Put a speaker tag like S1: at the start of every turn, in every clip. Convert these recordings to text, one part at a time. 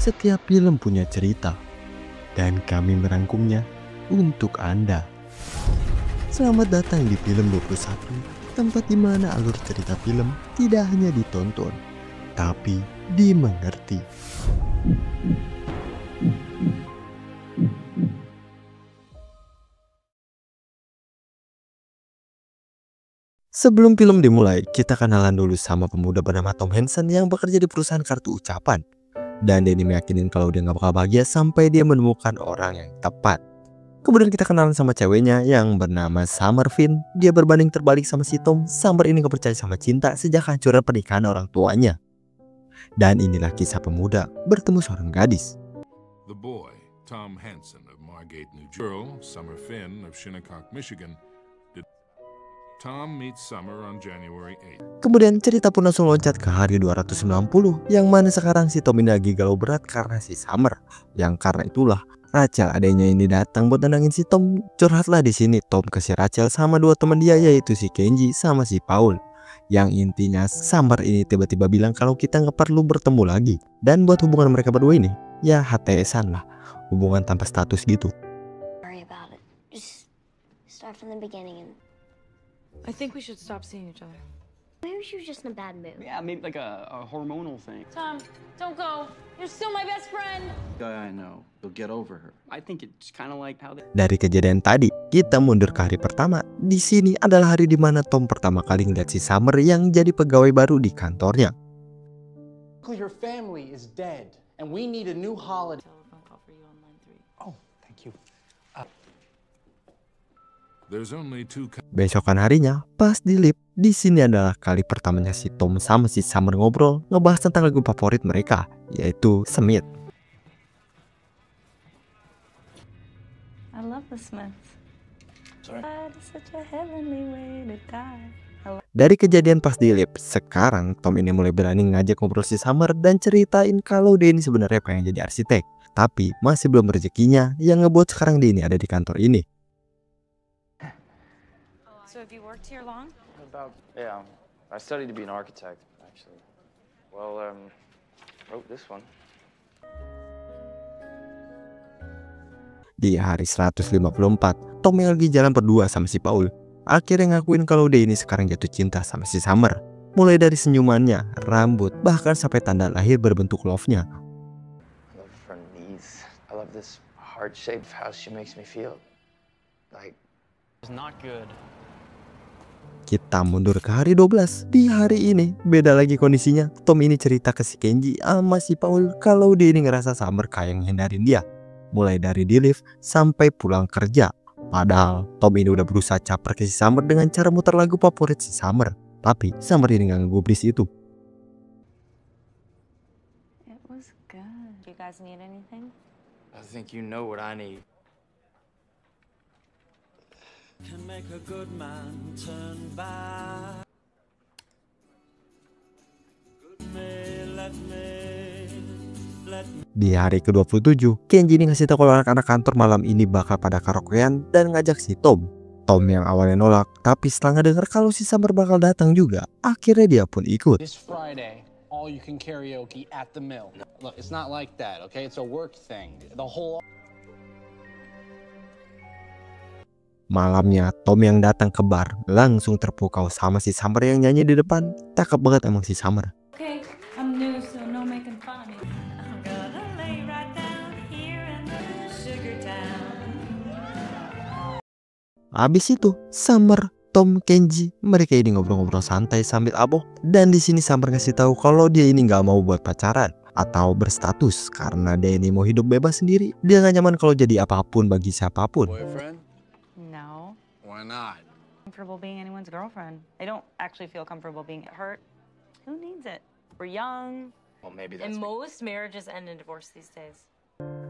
S1: Setiap film punya cerita, dan kami merangkumnya untuk Anda. Selamat datang di Film 21, tempat di mana alur cerita film tidak hanya ditonton, tapi dimengerti. Sebelum film dimulai, kita kenalan dulu sama pemuda bernama Tom Hansen yang bekerja di perusahaan kartu ucapan. Dan Danny meyakinin kalau dia gak bakal bahagia sampai dia menemukan orang yang tepat. Kemudian kita kenalan sama ceweknya yang bernama Summer Finn. Dia berbanding terbalik sama si Tom. Summer ini gak percaya sama cinta sejak hancuran pernikahan orang tuanya. Dan inilah kisah pemuda bertemu seorang gadis.
S2: The boy, Tom Hansen of Margate, New Jersey. Girl, Summer Finn of Shinnecock, Michigan. Tom meets Summer on January 8.
S1: Kemudian cerita pun langsung loncat ke hari 290, yang mana sekarang si Tom ini lagi galau berat karena si Summer. Yang karena itulah Rachel adanya ini datang buat nenangin si Tom. Curhatlah di sini Tom ke si Rachel sama dua teman dia, yaitu si Kenji sama si Paul. Yang intinya Summer ini tiba-tiba bilang kalau kita nggak perlu bertemu lagi. Dan buat hubungan mereka berdua ini, ya HTS-an lah, hubungan tanpa status gitu.
S3: Worry about it. Just start from the beginning and
S4: I think we should stop seeing each other.
S3: maybe she was just in a bad mood.
S5: Yeah, maybe like a hormonal thing.
S4: Tom, don't go. You're still my best friend.
S5: I know. You'll get over her. I think it's kind of like how they...
S1: Dari kejadian tadi, kita mundur ke hari pertama. Di sini adalah hari di mana Tom pertama kali ngeliat si Summer yang jadi pegawai baru di kantornya.
S6: Her family is dead, and we need a new holiday.
S4: Telephone call for you on line 3.
S6: Oh, thank you.
S2: There's only two
S1: Besokan harinya, pas di lift, di sini adalah kali pertamanya si Tom sama si Summer ngobrol, ngebahas tentang lagu favorit mereka, yaitu Smith.
S4: I love the Smiths. It's such a heavenly way to die.
S1: Dari kejadian pas di lift, sekarang Tom ini mulai berani ngajak ngobrol si Summer dan ceritain kalau dia ini sebenarnya pengen jadi arsitek. Tapi masih belum rezekinya yang ngebuat sekarang dia ini ada di kantor ini.
S4: So have you worked here long?
S7: Yeah, I studied to be an architect, actually. Well, wrote this one.
S1: Di hari 154, Tom yang lagi jalan berdua sama si Paul akhirnya ngakuin kalau dia ini sekarang jatuh cinta sama si Summer. Mulai dari senyumannya, rambut, bahkan sampai tanda lahir berbentuk love-nya.
S7: I love her knees. I love this heart-shaped how she makes me feel. Like,
S5: It's not good.
S1: Kita mundur ke hari 12. Di hari ini beda lagi kondisinya. Tom ini cerita ke si Kenji sama si Paul kalau dia ini ngerasa Summer kayak ngehindarin dia. Mulai dari di lift sampai pulang kerja. Padahal Tom ini udah berusaha caper ke si Summer dengan cara muter lagu favorit si Summer. Tapi Summer ini gak ngegubris itu.
S4: It was good. Do you guys need anything?
S7: I think you know what I need.
S8: Can make a good man turn bad. Let me.
S1: Di hari ke-27, Kenji ini ngasih tahu kalau anak-anak kantor malam ini bakal pada karaokean dan ngajak si Tom. Tom yang awalnya nolak, tapi setelah ngedenger kalau si Summer bakal datang juga, akhirnya dia pun ikut.
S6: This Friday, all you can karaoke at the mill. Look, it's not like that, okay? It's a work thing. The whole...
S1: Malamnya, Tom yang datang ke bar langsung terpukau sama si Summer yang nyanyi di depan. Cakep banget emang si Summer.
S4: Okay, I'm new, so no making fun of me. I'm gonna lay right down here in the sugar town.
S1: Abis itu, Summer, Tom, Kenji, mereka ini ngobrol-ngobrol santai sambil aboh. Dan di sini Summer ngasih tahu kalau dia ini nggak mau buat pacaran atau berstatus karena dia ini mau hidup bebas sendiri. Dia nggak nyaman kalau jadi apapun bagi siapapun.
S7: Boyfriend?
S4: No.
S7: Why not?
S4: Comfortable being anyone's girlfriend. I don't actually feel comfortable being hurt. Who needs it? We're young.
S7: Well, maybe that's...
S4: And most marriages end in divorce these days.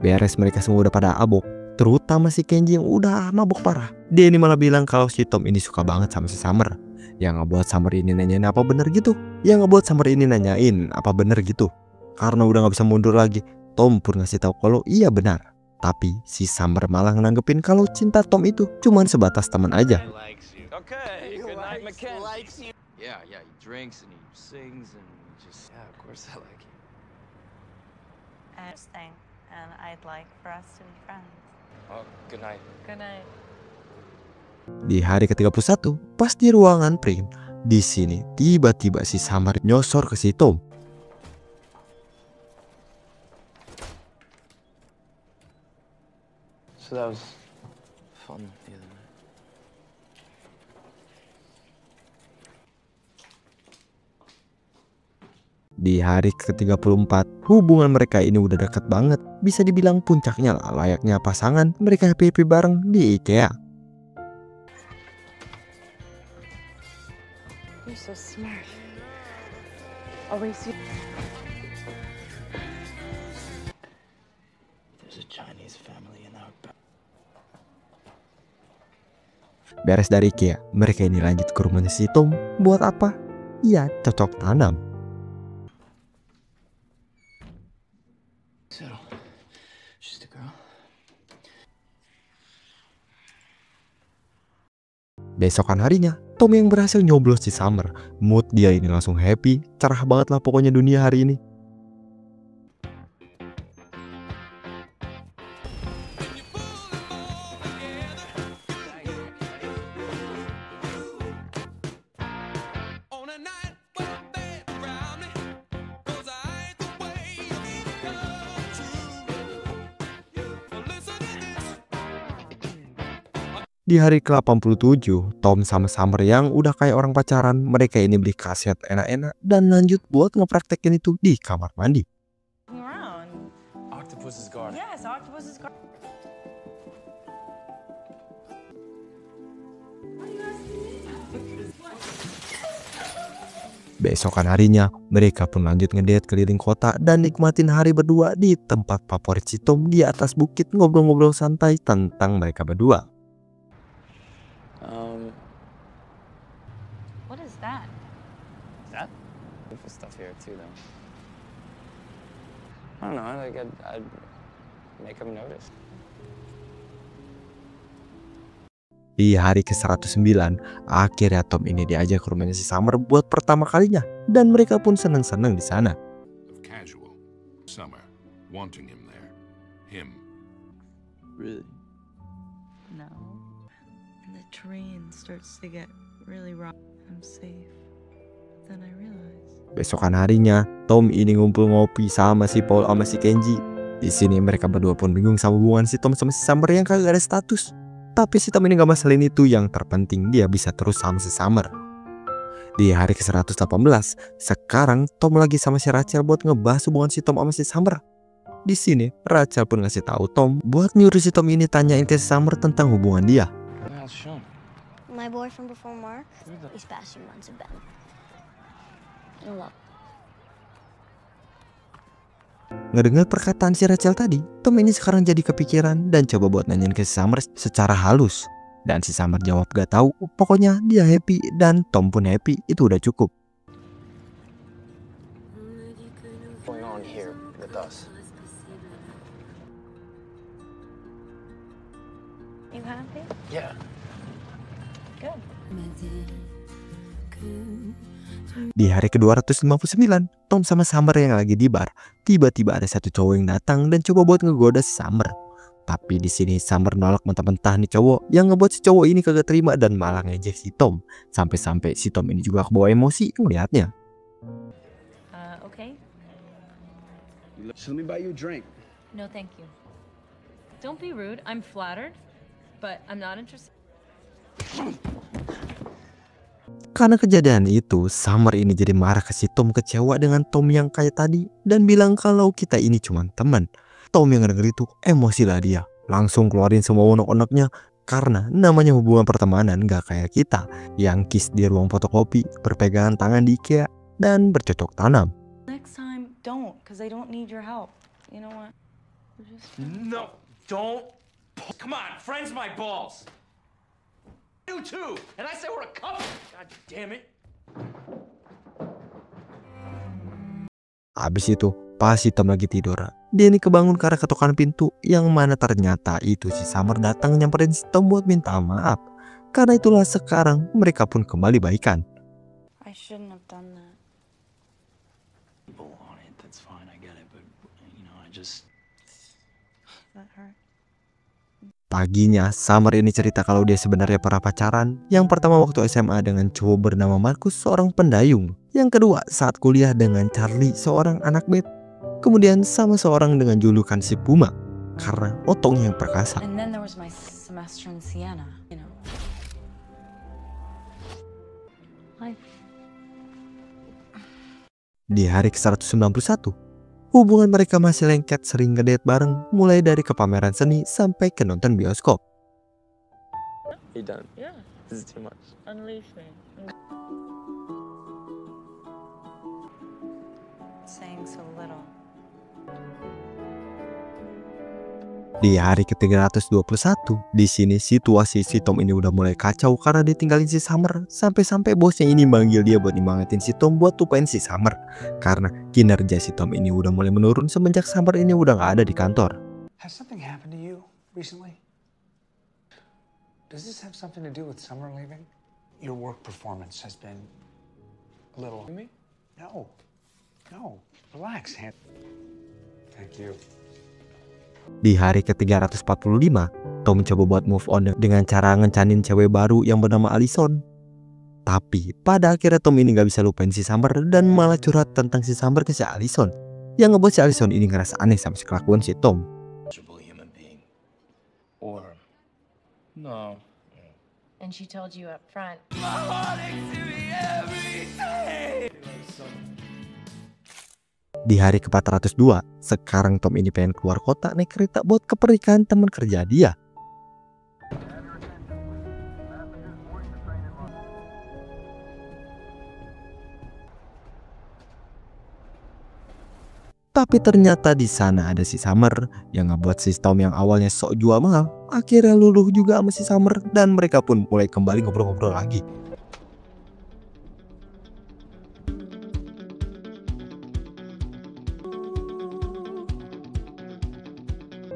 S1: Beres mereka semua udah pada abok, terutama si Kenji yang udah mabok parah. Dia ini malah bilang kalau si Tom ini suka banget sama si Summer. Yang ngebuat Summer ini nanyain apa bener gitu. Yang ngebuat Summer ini nanyain apa bener gitu. Karena udah gak bisa mundur lagi, Tom pun ngasih tahu kalau iya benar. Tapi si Summer malah nanggepin kalau cinta Tom itu cuman sebatas teman aja.
S7: Okay, good night, McKenna. Yeah, he drinks and he sings and he just... Yeah, of course I like you.
S4: And I'd like for us to be friends.
S7: Oh, good night.
S4: Good night.
S1: Di hari ke-31, pas di ruangan Prim, di sini tiba-tiba si Summer nyosor ke si Tom.
S7: So that was fun the other night.
S1: Di hari ke-34, hubungan mereka ini udah deket banget. Bisa dibilang puncaknya lah, layaknya pasangan mereka happy-happy bareng di IKEA.
S4: You're so smart. Always you.
S7: There's a Chinese family in our back.
S1: Beres dari IKEA, mereka ini lanjut ke rumahnya si Tom. Buat apa? Ya, cocok tanam.
S7: So, she's the girl.
S1: Besokan harinya, Tom yang berhasil nyoblos si Summer. Mood dia ini langsung happy, cerah banget lah pokoknya dunia hari ini. Di hari ke-87, Tom sama Summer yang udah kayak orang pacaran, mereka ini beli kaset enak-enak dan lanjut buat ngepraktekin itu di kamar mandi.
S4: Around.
S6: Octopus's garden.
S4: Yes, octopus's garden.
S1: Besokan harinya, mereka pun lanjut ngedate keliling kota dan nikmatin hari berdua di tempat favorit si Tom di atas bukit, ngobrol-ngobrol santai tentang mereka berdua.
S4: What is that?
S7: That? Beautiful stuff here too, though. I don't know. I'd make them notice.
S1: Di hari ke-109, akhirnya Tom ini diajak ke rumahnya si Summer buat pertama kalinya, dan mereka pun seneng-seneng di sana.
S2: Of casual. Summer. Wanting him there. Him.
S7: Really?
S4: No. And the terrain starts to get really rough. I'm safe. Then I realize.
S1: Besokan harinya, Tom ini ngumpul ngopi sama si Paul sama si Kenji. Di sini mereka berdua pun bingung sama hubungan si Tom sama si Summer yang kagak ada status. Tapi si Tom ini gak masalin itu, yang terpenting dia bisa terus sama si Summer. Di hari ke-118, sekarang Tom lagi sama si Rachel buat ngebahas hubungan si Tom sama si Summer. Di sini Rachel pun ngasih tahu Tom buat nyuruh si Tom ini tanyain ke si Summer tentang hubungan dia.
S7: How's Sean?
S3: My boyfriend before Mark, these past few months have been in love.
S1: Ngedengar perkataan si Rachel tadi, Tom ini sekarang jadi kepikiran dan coba buat nanyain ke si Summer secara halus. Dan si Summer jawab gak tahu, pokoknya dia happy dan Tom pun happy, itu udah cukup.
S7: What's going on here with us?
S4: You happy?
S7: Yeah.
S4: Good.
S1: Di hari ke-259, Tom sama Summer yang lagi di bar, tiba-tiba ada satu cowok yang datang dan coba buat ngegoda si Summer. Tapi di sini Summer nolak mentah-mentah nih cowok, yang ngebuat si cowok ini kagak terima dan malah ngejek si Tom. Sampai-sampai si Tom ini juga kebawa emosi ngeliatnya.
S4: Okay.
S6: So let me buy you a drink.
S4: No, thank you. Don't be rude. I'm flattered, but I'm not interested.
S1: Karena kejadian itu, Summer ini jadi marah ke si Tom, kecewa dengan Tom yang kayak tadi, dan bilang kalau kita ini cuma teman. Tom yang denger itu emosi lah dia, langsung keluarin semua unek-uneknya. Karena namanya hubungan pertemanan gak kayak kita yang kiss di ruang fotokopi, berpegangan tangan di IKEA, dan bercocok tanam.
S4: Next time, don't, because I don't need your help. You know what?
S8: No, don't. Come on, friends my balls. You too. And I say we're a couple. God damn it.
S1: Habis itu, pas si Tom lagi tidur, dia ini kebangun karena ketokan pintu, yang mana ternyata itu si Summer datang nyamperin si Tom buat minta maaf. Karena itulah sekarang mereka pun kembali baikan.
S4: I shouldn't have done that.
S7: People want it, that's fine, I get it, but, you know,
S4: that hurt.
S1: Paginya, Summer ini cerita kalau dia sebenarnya pernah pacaran. Yang pertama waktu SMA dengan cowok bernama Marcus, seorang pendayung. Yang kedua saat kuliah dengan Charlie, seorang anak band. Kemudian sama seorang dengan julukan si Puma, karena otongnya yang perkasa.
S9: And then there was my semester in Siena, you know.
S1: Di hari ke-191, hubungan mereka masih lengket, sering ngedate bareng, mulai dari ke pameran seni sampai ke nonton bioskop.
S7: You done?
S4: Yeah,
S7: This is too much.
S4: unleash me.
S9: Saying so little.
S1: Di hari ke-321, di sini situasi si Tom ini udah mulai kacau karena ditinggalin si Summer. Sampai-sampai bosnya ini manggil dia buat nyemangatin si Tom buat tupain si Summer. Karena kinerja si Tom ini udah mulai menurun semenjak Summer ini udah gak ada di kantor.
S6: Has something happened to you recently? Does this have something to do with Summer leaving? Your work performance has been a little... Me? No. No. Relax, Han. Thank you.
S1: Di hari ke-345, Tom mencoba buat move on dengan cara ngencanin cewek baru yang bernama Allison. Tapi pada akhirnya Tom ini gak bisa lupain si Summer dan malah curhat tentang si Summer ke si Allison, yang ngebuat si Allison ini ngerasa aneh sama si kelakuan si Tom.
S8: Human being. Or no.
S9: And she told you up front.
S1: Di hari ke-402, sekarang Tom ini pengen keluar kota naik kereta buat ke pernikahan teman kerja dia. Tapi ternyata di sana ada si Summer yang ngebuat si Tom yang awalnya sok jual mahal akhirnya luluh juga sama si Summer, dan mereka pun mulai kembali ngobrol-ngobrol lagi.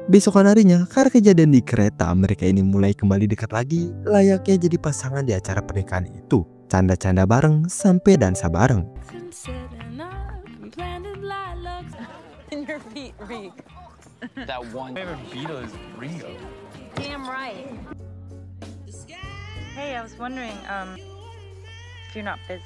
S1: Besokan harinya, karena kejadian di kereta, mereka ini mulai kembali dekat lagi, layaknya jadi pasangan di acara pernikahan itu. Canda-canda bareng sampai dansa bareng.
S9: In your feet, Reek.
S5: That one favorite Beatle is Ringo.
S9: Damn right.
S4: Hey, I was wondering, if you're not busy.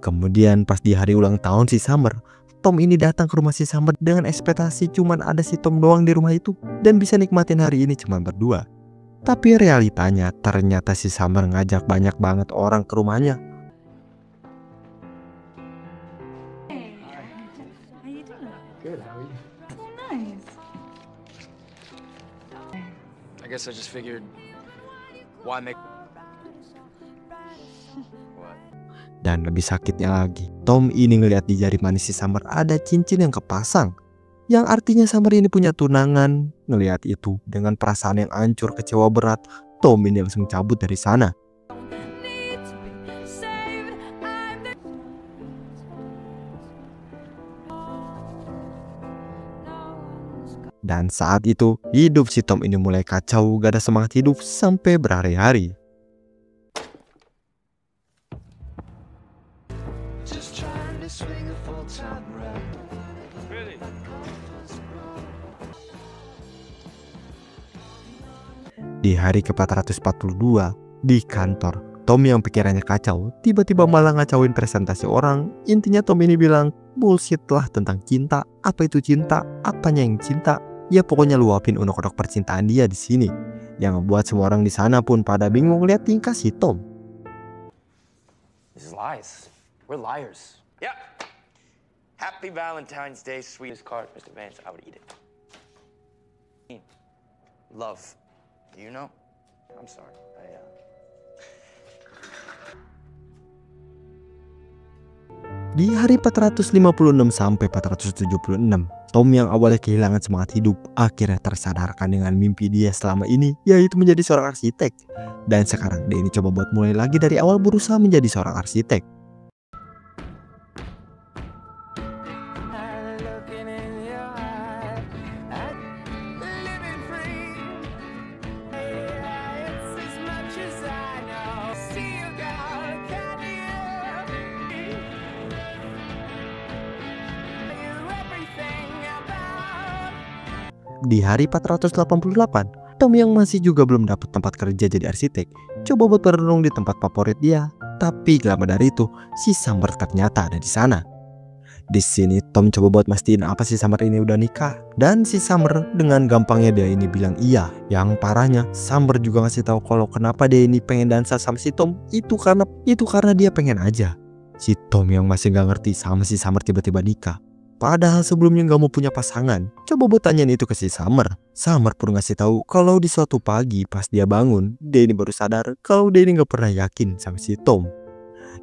S1: Kemudian pas di hari ulang tahun si Summer, Tom ini datang ke rumah si Summer dengan ekspektasi cuman ada si Tom doang di rumah itu dan bisa nikmatin hari ini cuma berdua. Tapi realitanya ternyata si Summer ngajak banyak banget orang ke rumahnya.
S4: Hey, how you doing?
S6: Good, how are you?
S4: Oh, nice.
S5: I guess I just figured, why make...
S1: Dan lebih sakitnya lagi, Tom ini ngeliat di jari manis si Summer ada cincin yang kepasang, yang artinya Summer ini punya tunangan. Ngeliat itu dengan perasaan yang hancur, kecewa berat, Tom ini langsung cabut dari sana. Dan saat itu hidup si Tom ini mulai kacau, gak ada semangat hidup sampai berhari-hari. Di hari ke-442, di kantor, Tom yang pikirannya kacau, tiba-tiba malah ngacauin presentasi orang. Intinya Tom ini bilang, bullshit lah tentang cinta. Apa itu cinta? Apanya yang cinta? Ya pokoknya luapin unek-unek percintaan dia di sini. Yang ngebuat semua orang di sana pun pada bingung lihat tingkah si Tom.
S7: This is lies. We're liars. Yep. Happy Valentine's Day, sweetest card, Mr. Vance. I would eat it. Love. You know? I'm sorry.
S1: Di hari 456 sampai 476, Tom yang awalnya kehilangan semangat hidup akhirnya tersadarkan dengan mimpi dia selama ini, yaitu menjadi seorang arsitek. Dan sekarang dia ini coba buat mulai lagi dari awal, berusaha menjadi seorang arsitek. Di hari 488, Tom yang masih juga belum dapat tempat kerja jadi arsitek coba buat berenung di tempat favorit dia. Tapi gak lama dari itu, si Summer ternyata ada di sana. Di sini Tom coba buat mastiin apa si Summer ini udah nikah, dan si Summer dengan gampangnya dia ini bilang iya. Yang parahnya Summer juga ngasih tahu kalau kenapa dia ini pengen dansa sama si Tom itu karena dia pengen aja. Si Tom yang masih gak ngerti sama si Summer tiba-tiba nikah. Padahal sebelumnya gak mau punya pasangan. Coba buat tanyain itu ke si Summer. Summer pun ngasih tahu kalau di suatu pagi pas dia bangun, dia ini baru sadar kalau dia ini gak pernah yakin sama si Tom.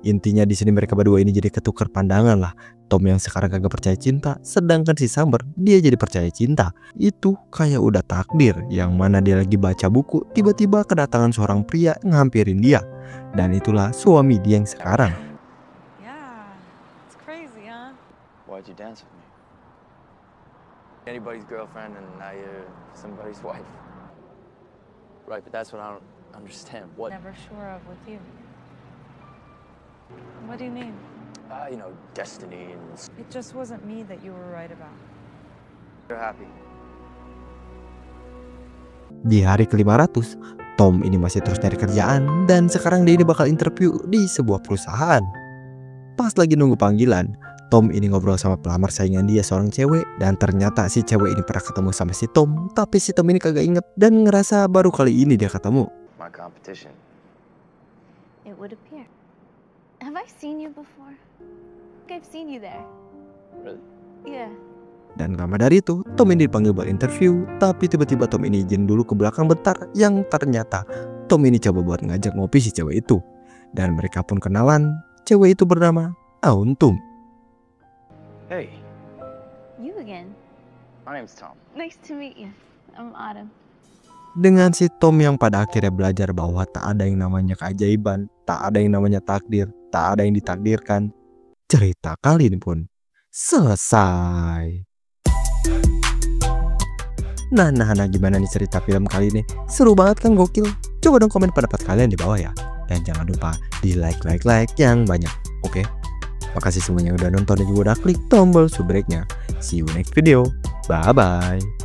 S1: Intinya di sini mereka berdua ini jadi ketukar pandangan lah. Tom yang sekarang kagak percaya cinta, sedangkan si Summer dia jadi percaya cinta. Itu kayak udah takdir, yang mana dia lagi baca buku, tiba-tiba kedatangan seorang pria ngampirin dia. Dan itulah suami dia yang sekarang.
S7: Why'd you dance with me? Anybody's girlfriend and now you're somebody's wife. Right, but that's what I don't understand. What?
S9: Never sure of with you. What do you mean?
S7: You know, destiny and...
S9: It just wasn't me that you were right about.
S7: You're happy.
S1: Di hari ke-500, Tom ini masih terus nyari kerjaan dan sekarang dia ini bakal interview di sebuah perusahaan. Pas lagi nunggu panggilan, Tom ini ngobrol sama pelamar saingan dia seorang cewek, dan ternyata si cewek ini pernah ketemu sama si Tom, tapi si Tom ini kagak inget dan ngerasa baru kali ini dia ketemu.
S7: My competition.
S3: It would appear. Have I seen you before? I've seen you there.
S7: Really?
S3: Yeah.
S1: Dan lama dari itu, Tom ini dipanggil buat interview, tapi tiba-tiba Tom ini izin dulu ke belakang bentar, yang ternyata Tom ini coba buat ngajak ngopi si cewek itu. Dan mereka pun kenalan, cewek itu bernama Autumn.
S7: Hey.
S3: You again.
S7: My name's Tom.
S3: Nice to meet you. I'm Autumn.
S1: Dengan si Tom yang pada akhirnya belajar bahwa tak ada yang namanya keajaiban, tak ada yang namanya takdir, tak ada yang ditakdirkan, cerita kali ini pun selesai. Nah, gimana nih cerita film kali ini? Seru banget kan, gokil? Coba dong komen pendapat kalian di bawah ya. Dan jangan lupa di like yang banyak, oke? Makasih semuanya udah nonton dan juga udah klik tombol subscribe-nya. See you next video. Bye-bye.